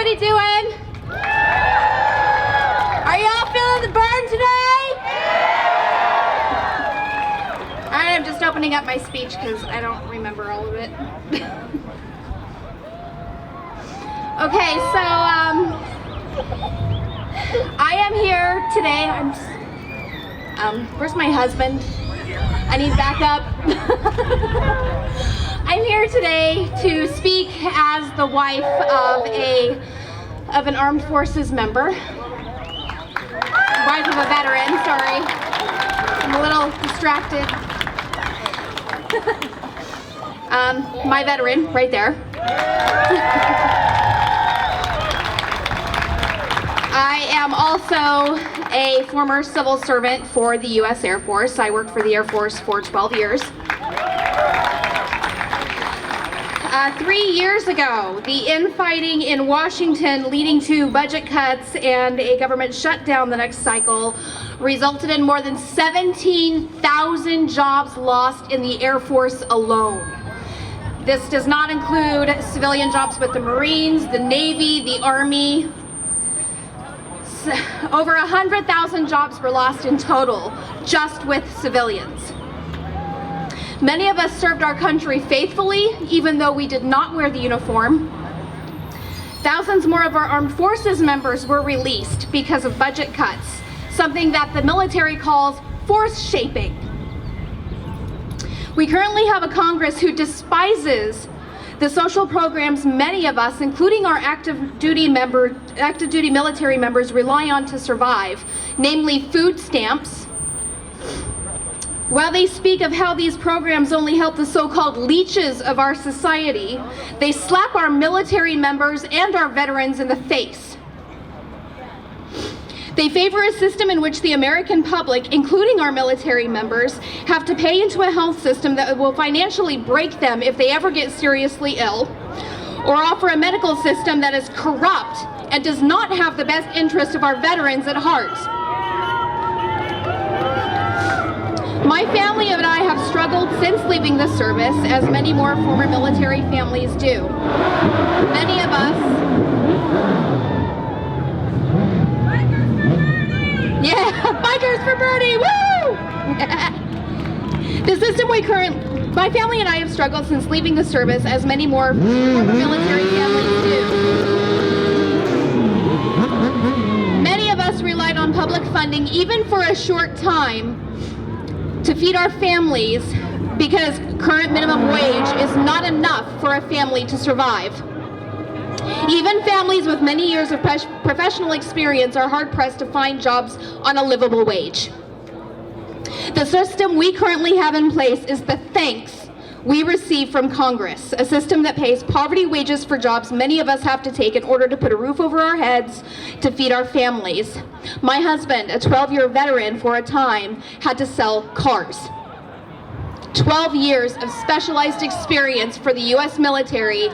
everybody doing? Are y'all feeling the burn today? All right, I'm just opening up my speech because I don't remember all of it. Okay, so I am here today. Where's my husband? I need backup. I'm here today to speak as the wife of an armed forces member. Wife of a veteran, sorry. I'm a little distracted. My veteran, right there. I am also a former civil servant for the U.S. Air Force. I worked for the Air Force for 12 years. 3 years ago, the infighting in Washington leading to budget cuts and a government shutdown the next cycle resulted in more than 17,000 jobs lost in the Air Force alone. This does not include civilian jobs with the Marines, the Navy, the Army. Over 100,000 jobs were lost in total, just with civilians. Many of us served our country faithfully, even though we did not wear the uniform. Thousands more of our armed forces members were released because of budget cuts, something that the military calls force shaping. We currently have a Congress who despises the social programs many of us, including our active duty military members, rely on to survive, namely food stamps. While they speak of how these programs only help the so-called leeches of our society, they slap our military members and our veterans in the face. They favor a system in which the American public, including our military members, have to pay into a health system that will financially break them if they ever get seriously ill, or offer a medical system that is corrupt and does not have the best interest of our veterans at heart. My family and I have struggled since leaving the service, as many more former military families do. Many of us... Yeah, bikers for BerNY, woo! The system my family and I have struggled since leaving the service, as many more former military families do. Many of us relied on public funding, even for a short time, to feed our families, because current minimum wage is not enough for a family to survive. Even families with many years of professional experience are hard-pressed to find jobs on a livable wage. The system we currently have in place is the thanks we receive from Congress, a system that pays poverty wages for jobs many of us have to take in order to put a roof over our heads to feed our families. My husband, a 12-year veteran for a time, had to sell cars. 12 years of specialized experience for the U.S. military,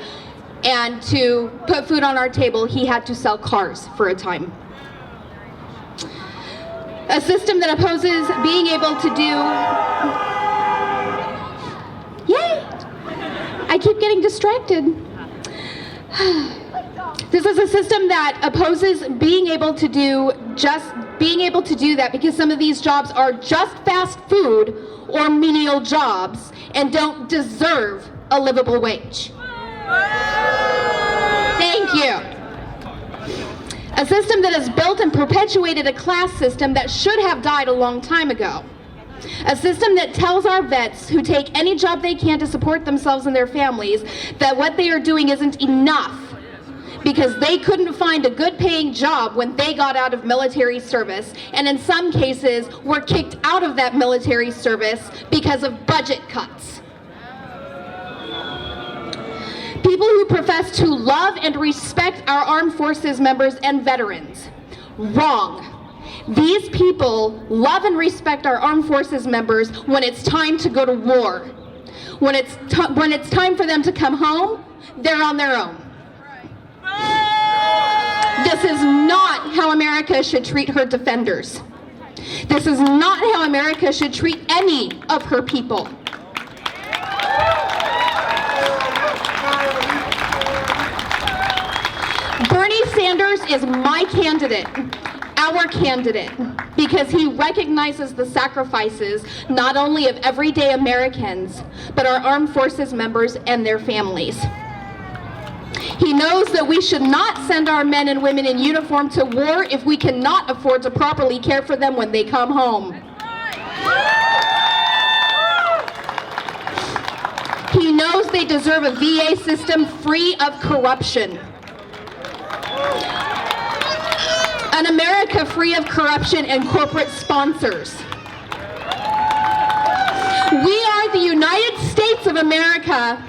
and to put food on our table, he had to sell cars for a time. A system that opposes being able to do... Yay! I keep getting distracted. This is a system that opposes being able to do that, because some of these jobs are just fast food or menial jobs and don't deserve a livable wage. Thank you. A system that has built and perpetuated a class system that should have died a long time ago. A system that tells our vets who take any job they can to support themselves and their families that what they are doing isn't enough, because they couldn't find a good paying job when they got out of military service, and in some cases were kicked out of that military service because of budget cuts. People who profess to love and respect our armed forces members and veterans. Wrong. These people love and respect our armed forces members when it's time to go to war. When it's time for them to come home, they're on their own. This is not how America should treat her defenders. This is not how America should treat any of her people. BerNY is my candidate, our candidate, because he recognizes the sacrifices not only of everyday Americans, but our armed forces members and their families. He knows that we should not send our men and women in uniform to war if we cannot afford to properly care for them when they come home. He knows they deserve a VA system free of corruption. An America free of corruption and corporate sponsors. We are the United States of America,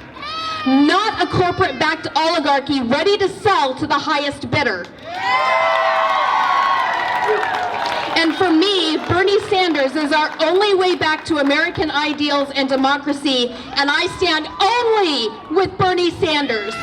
not a corporate-backed oligarchy ready to sell to the highest bidder. And for me, Bernie Sanders is our only way back to American ideals and democracy, and I stand only with Bernie Sanders.